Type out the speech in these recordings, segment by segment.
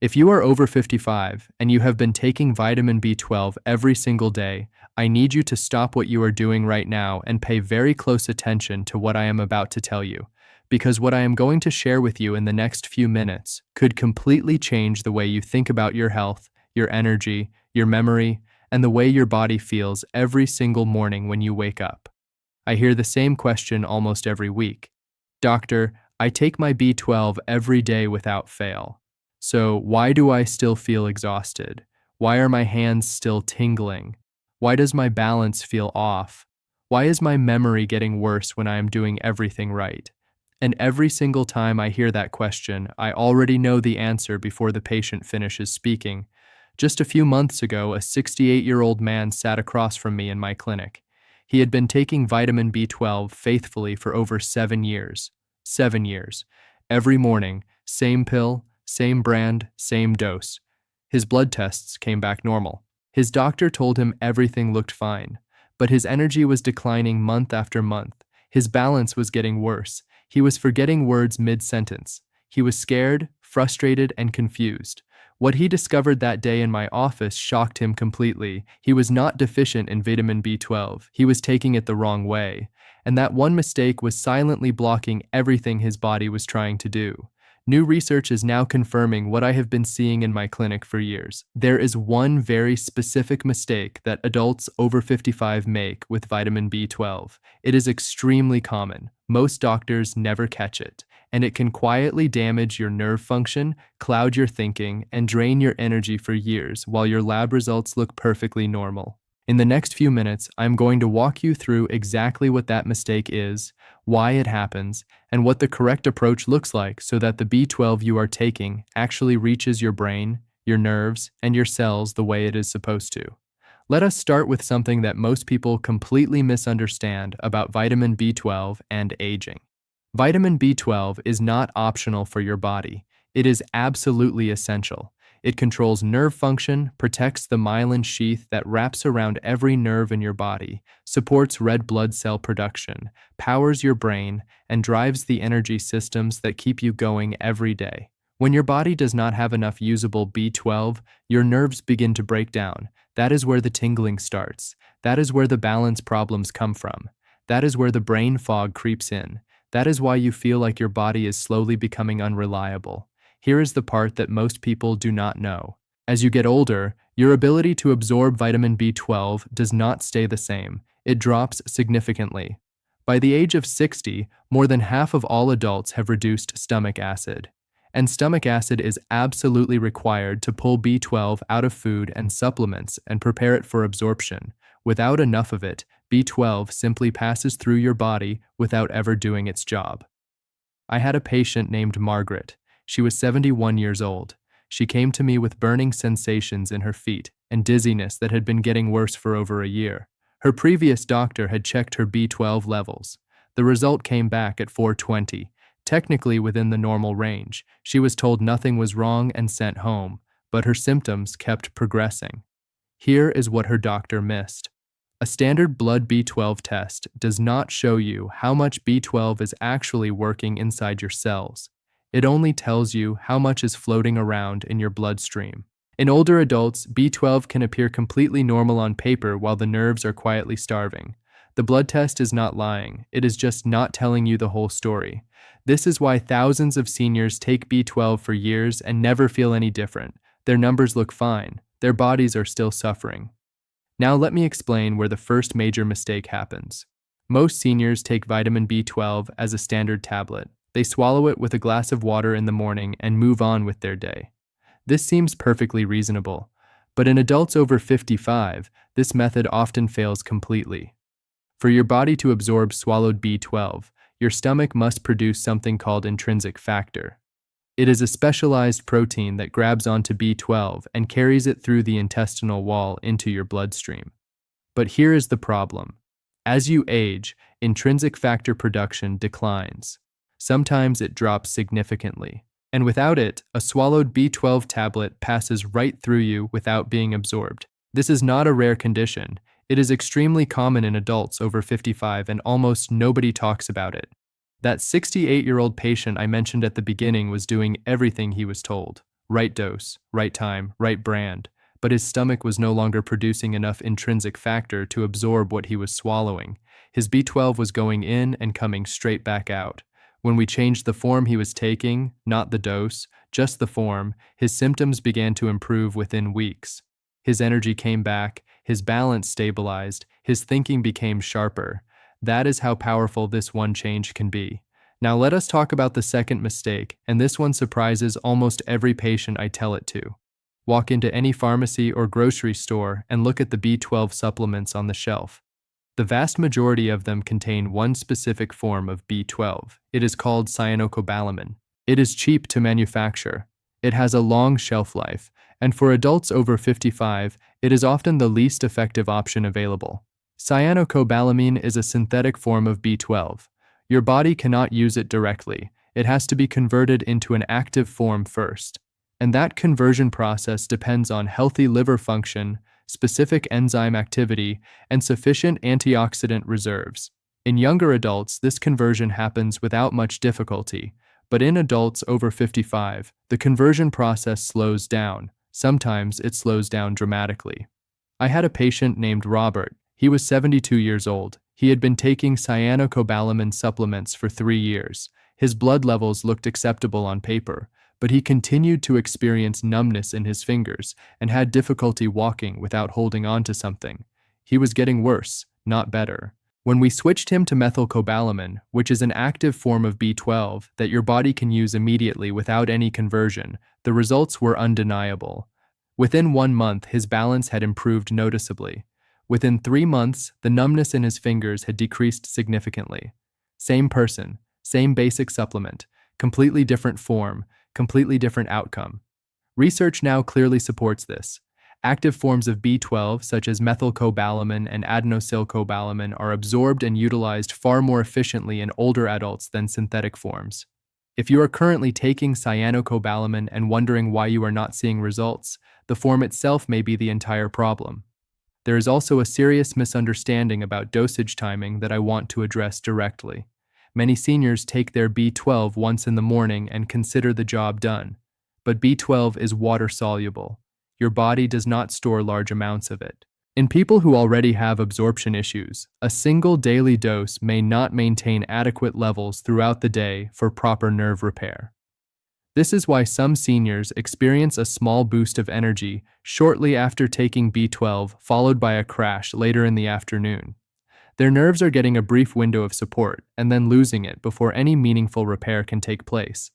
If you are over 55 and you have been taking vitamin B12 every single day, I need you to stop what you are doing right now and pay very close attention to what I am about to tell you, because what I am going to share with you in the next few minutes could completely change the way you think about your health, your energy, your memory, and the way your body feels every single morning when you wake up. I hear the same question almost every week. Doctor, I take my B12 every day without fail. So why do I still feel exhausted? Why are my hands still tingling? Why does my balance feel off? Why is my memory getting worse when I am doing everything right? And every single time I hear that question, I already know the answer before the patient finishes speaking. Just a few months ago, a 68-year-old man sat across from me in my clinic. He had been taking vitamin B12 faithfully for over 7 years. 7 years. Every morning, same pill, same brand, same dose. His blood tests came back normal. His doctor told him everything looked fine, but his energy was declining month after month. His balance was getting worse. He was forgetting words mid-sentence. He was scared, frustrated, and confused. What he discovered that day in my office shocked him completely. He was not deficient in vitamin B12. He was taking it the wrong way. And that one mistake was silently blocking everything his body was trying to do. New research is now confirming what I have been seeing in my clinic for years. There is one very specific mistake that adults over 55 make with vitamin B12. It is extremely common. Most doctors never catch it, and it can quietly damage your nerve function, cloud your thinking, and drain your energy for years while your lab results look perfectly normal. In the next few minutes, I'm going to walk you through exactly what that mistake is, why it happens, and what the correct approach looks like so that the B12 you are taking actually reaches your brain, your nerves, and your cells the way it is supposed to. Let us start with something that most people completely misunderstand about vitamin B12 and aging. Vitamin B12 is not optional for your body. It is absolutely essential. It controls nerve function, protects the myelin sheath that wraps around every nerve in your body, supports red blood cell production, powers your brain, and drives the energy systems that keep you going every day. When your body does not have enough usable B12, your nerves begin to break down. That is where the tingling starts. That is where the balance problems come from. That is where the brain fog creeps in. That is why you feel like your body is slowly becoming unreliable. Here is the part that most people do not know. As you get older, your ability to absorb vitamin B12 does not stay the same. It drops significantly. By the age of 60, more than half of all adults have reduced stomach acid. And stomach acid is absolutely required to pull B12 out of food and supplements and prepare it for absorption. Without enough of it, B12 simply passes through your body without ever doing its job. I had a patient named Margaret. She was 71 years old. She came to me with burning sensations in her feet and dizziness that had been getting worse for over a year. Her previous doctor had checked her B12 levels. The result came back at 420, technically within the normal range. She was told nothing was wrong and sent home, but her symptoms kept progressing. Here is what her doctor missed. A standard blood B12 test does not show you how much B12 is actually working inside your cells. It only tells you how much is floating around in your bloodstream. In older adults, B12 can appear completely normal on paper while the nerves are quietly starving. The blood test is not lying, it is just not telling you the whole story. This is why thousands of seniors take B12 for years and never feel any different. Their numbers look fine, their bodies are still suffering. Now let me explain where the first major mistake happens. Most seniors take vitamin B12 as a standard tablet. They swallow it with a glass of water in the morning and move on with their day. This seems perfectly reasonable, but in adults over 55, this method often fails completely. For your body to absorb swallowed B12, your stomach must produce something called intrinsic factor. It is a specialized protein that grabs onto B12 and carries it through the intestinal wall into your bloodstream. But here is the problem. As you age, intrinsic factor production declines. Sometimes it drops significantly, and without it, a swallowed B12 tablet passes right through you without being absorbed. This is not a rare condition. It is extremely common in adults over 55 and almost nobody talks about it. That 68-year-old patient I mentioned at the beginning was doing everything he was told. right dose, right time, right brand, but his stomach was no longer producing enough intrinsic factor to absorb what he was swallowing. His B12 was going in and coming straight back out. When we changed the form he was taking, not the dose, just the form, his symptoms began to improve within weeks. His energy came back, his balance stabilized, his thinking became sharper. That is how powerful this one change can be. Now let us talk about the second mistake, and this one surprises almost every patient I tell it to. Walk into any pharmacy or grocery store and look at the B12 supplements on the shelf. The vast majority of them contain one specific form of B12. It is called cyanocobalamin. It is cheap to manufacture. It has a long shelf life, and for adults over 55, it is often the least effective option available. Cyanocobalamin is a synthetic form of B12. Your body cannot use it directly. It has to be converted into an active form first. And that conversion process depends on healthy liver function, specific enzyme activity, and sufficient antioxidant reserves. In younger adults, this conversion happens without much difficulty, but in adults over 55, the conversion process slows down. Sometimes it slows down dramatically. I had a patient named Robert. He was 72 years old. He had been taking cyanocobalamin supplements for 3 years. His blood levels looked acceptable on paper, but he continued to experience numbness in his fingers and had difficulty walking without holding on to something. He was getting worse, not better. When we switched him to methylcobalamin, which is an active form of B12 that your body can use immediately without any conversion, the results were undeniable. Within 1 month, his balance had improved noticeably. Within 3 months, the numbness in his fingers had decreased significantly. Same person, same basic supplement, completely different form, completely different outcome. Research now clearly supports this. Active forms of B12, such as methylcobalamin and adenosylcobalamin, are absorbed and utilized far more efficiently in older adults than synthetic forms. If you are currently taking cyanocobalamin and wondering why you are not seeing results, the form itself may be the entire problem. There is also a serious misunderstanding about dosage timing that I want to address directly. Many seniors take their B12 once in the morning and consider the job done. But B12 is water-soluble. Your body does not store large amounts of it. In people who already have absorption issues, a single daily dose may not maintain adequate levels throughout the day for proper nerve repair. This is why some seniors experience a small boost of energy shortly after taking B12, followed by a crash later in the afternoon. Their nerves are getting a brief window of support and then losing it before any meaningful repair can take place.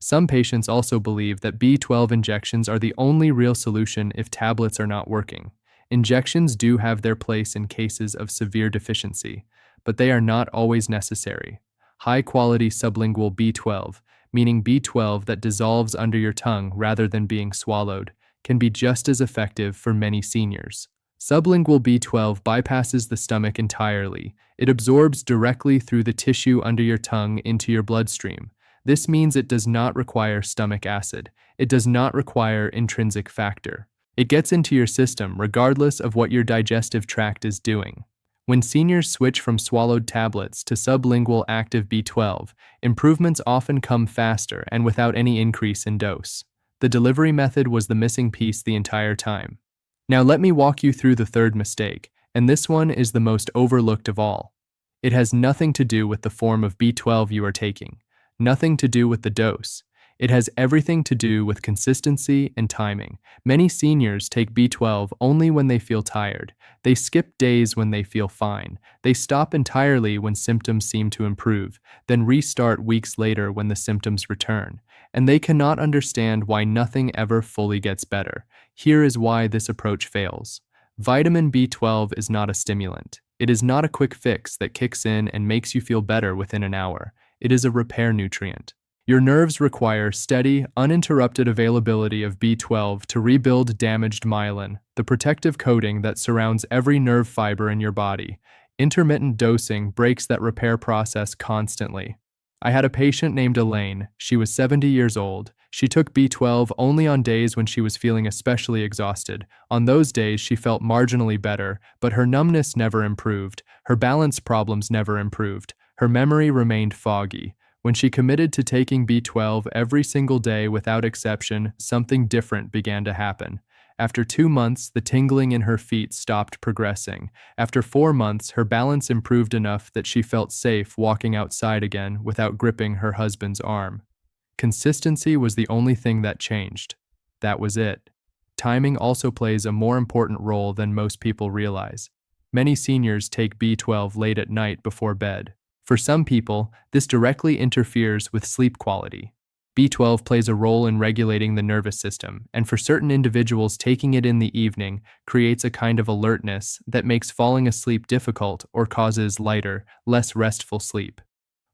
Some patients also believe that B12 injections are the only real solution if tablets are not working. Injections do have their place in cases of severe deficiency, but they are not always necessary. High-quality sublingual B12, meaning B12 that dissolves under your tongue rather than being swallowed, can be just as effective for many seniors. Sublingual B12 bypasses the stomach entirely. It absorbs directly through the tissue under your tongue into your bloodstream. This means it does not require stomach acid. It does not require intrinsic factor. It gets into your system regardless of what your digestive tract is doing. When seniors switch from swallowed tablets to sublingual active B12, improvements often come faster and without any increase in dose. The delivery method was the missing piece the entire time. Now let me walk you through the third mistake, and this one is the most overlooked of all. It has nothing to do with the form of B12 you are taking, nothing to do with the dose. It has everything to do with consistency and timing. Many seniors take B12 only when they feel tired. They skip days when they feel fine. They stop entirely when symptoms seem to improve, then restart weeks later when the symptoms return. And they cannot understand why nothing ever fully gets better. Here is why this approach fails. Vitamin B12 is not a stimulant. It is not a quick fix that kicks in and makes you feel better within an hour. It is a repair nutrient. Your nerves require steady, uninterrupted availability of B12 to rebuild damaged myelin, the protective coating that surrounds every nerve fiber in your body. Intermittent dosing breaks that repair process constantly. I had a patient named Elaine. She was 70 years old. She took B12 only on days when she was feeling especially exhausted. On those days, she felt marginally better, but her numbness never improved. Her balance problems never improved. Her memory remained foggy. When she committed to taking B12 every single day without exception, something different began to happen. After 2 months, the tingling in her feet stopped progressing. After 4 months, her balance improved enough that she felt safe walking outside again without gripping her husband's arm. Consistency was the only thing that changed. That was it. Timing also plays a more important role than most people realize. Many seniors take B12 late at night before bed. For some people, this directly interferes with sleep quality. B12 plays a role in regulating the nervous system, and for certain individuals, taking it in the evening creates a kind of alertness that makes falling asleep difficult or causes lighter, less restful sleep.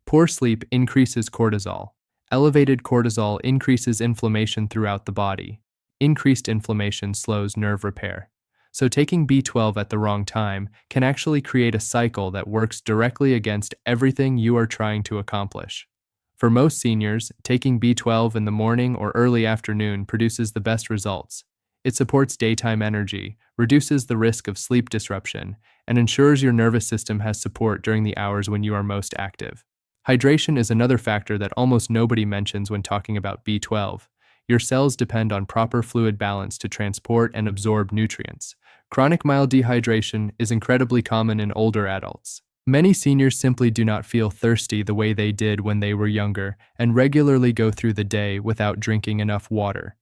Poor sleep increases cortisol. Elevated cortisol increases inflammation throughout the body. Increased inflammation slows nerve repair. So taking B12 at the wrong time can actually create a cycle that works directly against everything you are trying to accomplish. For most seniors, taking B12 in the morning or early afternoon produces the best results. It supports daytime energy, reduces the risk of sleep disruption, and ensures your nervous system has support during the hours when you are most active. Hydration is another factor that almost nobody mentions when talking about B12. Your cells depend on proper fluid balance to transport and absorb nutrients. Chronic mild dehydration is incredibly common in older adults. Many seniors simply do not feel thirsty the way they did when they were younger and regularly go through the day without drinking enough water.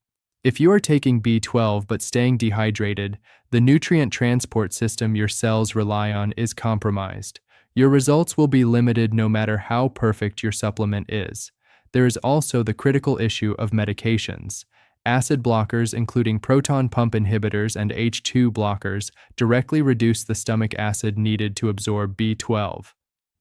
If you are taking B12 but staying dehydrated, the nutrient transport system your cells rely on is compromised. Your results will be limited no matter how perfect your supplement is. There is also the critical issue of medications. Acid blockers, including proton pump inhibitors and H2 blockers, directly reduce the stomach acid needed to absorb B12.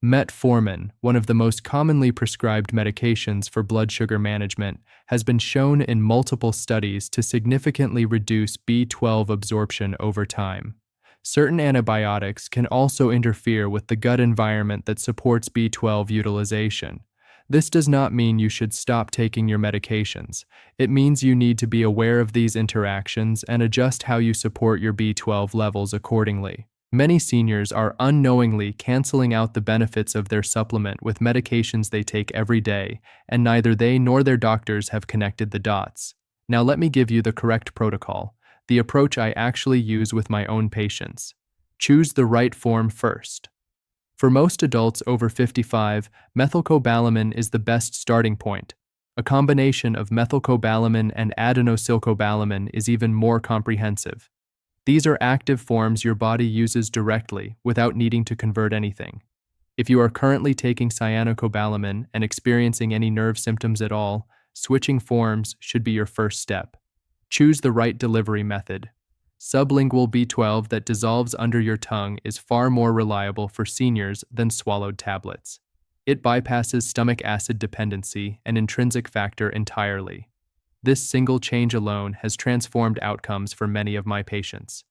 Metformin, one of the most commonly prescribed medications for blood sugar management, has been shown in multiple studies to significantly reduce B12 absorption over time. Certain antibiotics can also interfere with the gut environment that supports B12 utilization. This does not mean you should stop taking your medications. It means you need to be aware of these interactions and adjust how you support your B12 levels accordingly. Many seniors are unknowingly canceling out the benefits of their supplement with medications they take every day, and neither they nor their doctors have connected the dots. Now let me give you the correct protocol, the approach I actually use with my own patients. Choose the right form first. For most adults over 55, methylcobalamin is the best starting point. A combination of methylcobalamin and adenosylcobalamin is even more comprehensive. These are active forms your body uses directly without needing to convert anything. If you are currently taking cyanocobalamin and experiencing any nerve symptoms at all, switching forms should be your first step. Choose the right delivery method. Sublingual B12 that dissolves under your tongue is far more reliable for seniors than swallowed tablets. It bypasses stomach acid dependency and intrinsic factor entirely. This single change alone has transformed outcomes for many of my patients.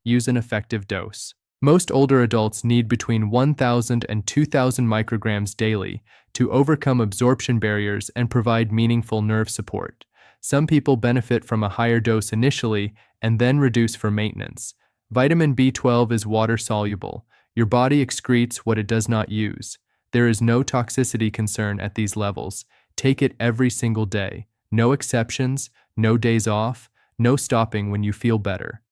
Use an effective dose. Most older adults need between 1,000 and 2,000 micrograms daily to overcome absorption barriers and provide meaningful nerve support. Some people benefit from a higher dose initially and then reduce for maintenance. Vitamin B12 is water-soluble. Your body excretes what it does not use. There is no toxicity concern at these levels. Take it every single day. No exceptions, no days off, no stopping when you feel better.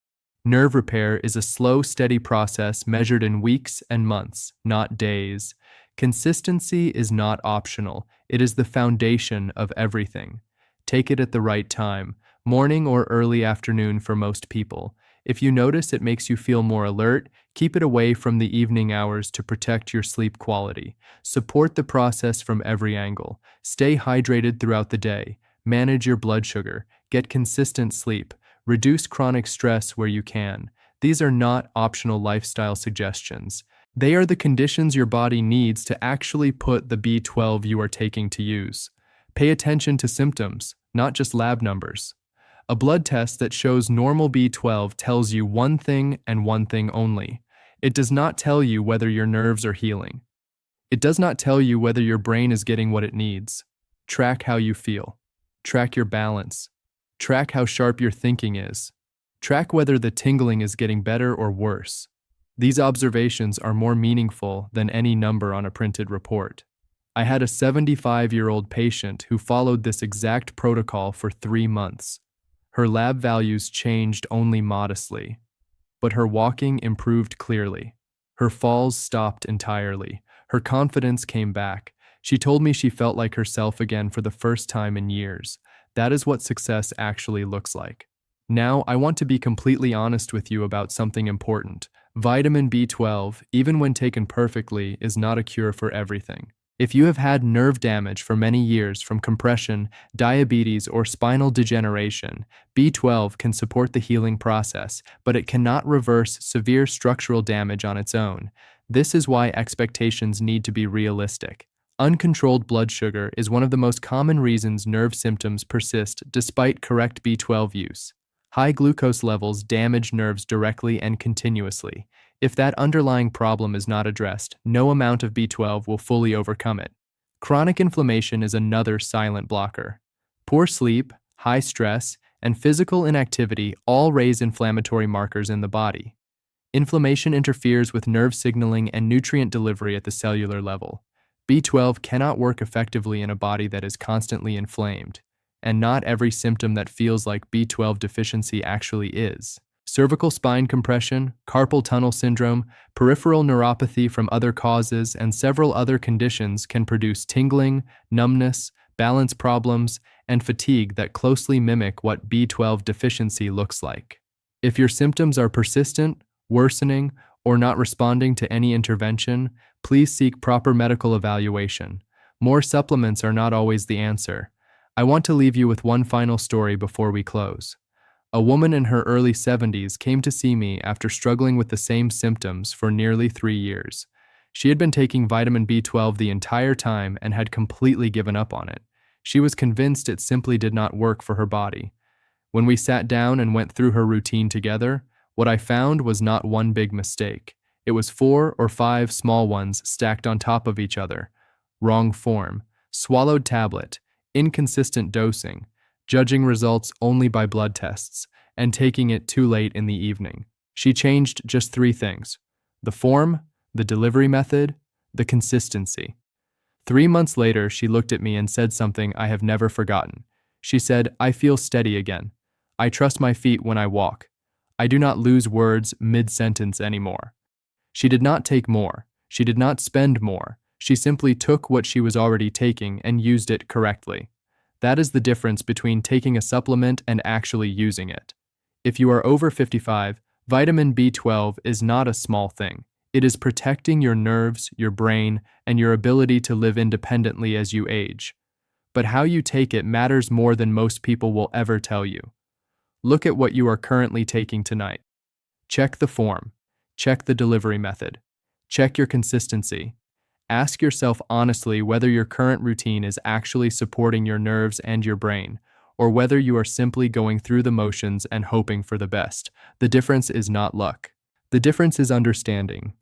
Nerve repair is a slow, steady process measured in weeks and months, not days. Consistency is not optional. It is the foundation of everything. Take it at the right time, morning or early afternoon for most people. If you notice it makes you feel more alert, keep it away from the evening hours to protect your sleep quality. Support the process from every angle. Stay hydrated throughout the day. Manage your blood sugar. Get consistent sleep. Reduce chronic stress where you can. These are not optional lifestyle suggestions. They are the conditions your body needs to actually put the B12 you are taking to use. Pay attention to symptoms, not just lab numbers. A blood test that shows normal B12 tells you one thing and one thing only. It does not tell you whether your nerves are healing. It does not tell you whether your brain is getting what it needs. Track how you feel. Track your balance. Track how sharp your thinking is. Track whether the tingling is getting better or worse. These observations are more meaningful than any number on a printed report. I had a 75-year-old patient who followed this exact protocol for 3 months. Her lab values changed only modestly, but her walking improved clearly. Her falls stopped entirely. Her confidence came back. She told me she felt like herself again for the first time in years. That is what success actually looks like. Now, I want to be completely honest with you about something important. Vitamin B12, even when taken perfectly, is not a cure for everything. If you have had nerve damage for many years from compression, diabetes, or spinal degeneration, B12 can support the healing process, but it cannot reverse severe structural damage on its own. This is why expectations need to be realistic. Uncontrolled blood sugar is one of the most common reasons nerve symptoms persist despite correct B12 use. High glucose levels damage nerves directly and continuously. If that underlying problem is not addressed, no amount of B12 will fully overcome it. Chronic inflammation is another silent blocker. Poor sleep, high stress, and physical inactivity all raise inflammatory markers in the body. Inflammation interferes with nerve signaling and nutrient delivery at the cellular level. B12 cannot work effectively in a body that is constantly inflamed, and not every symptom that feels like B12 deficiency actually is. Cervical spine compression, carpal tunnel syndrome, peripheral neuropathy from other causes, and several other conditions can produce tingling, numbness, balance problems, and fatigue that closely mimic what B12 deficiency looks like. If your symptoms are persistent, worsening, or not responding to any intervention, please seek proper medical evaluation. More supplements are not always the answer. I want to leave you with one final story before we close. A woman in her early 70s came to see me after struggling with the same symptoms for nearly 3 years. She had been taking vitamin B12 the entire time and had completely given up on it. She was convinced it simply did not work for her body. When we sat down and went through her routine together, what I found was not one big mistake. It was 4 or 5 small ones stacked on top of each other. Wrong form, swallowed tablet, inconsistent dosing, judging results only by blood tests, and taking it too late in the evening. She changed just 3 things: the form, the delivery method, the consistency. 3 months later, she looked at me and said something I have never forgotten. She said, "I feel steady again. I trust my feet when I walk. I do not lose words mid-sentence anymore." She did not take more. She did not spend more. She simply took what she was already taking and used it correctly. That is the difference between taking a supplement and actually using it. If you are over 55, vitamin B12 is not a small thing. It is protecting your nerves, your brain, and your ability to live independently as you age. But how you take it matters more than most people will ever tell you. Look at what you are currently taking tonight. Check the form. Check the delivery method. Check your consistency. Ask yourself honestly whether your current routine is actually supporting your nerves and your brain, or whether you are simply going through the motions and hoping for the best. The difference is not luck. The difference is understanding.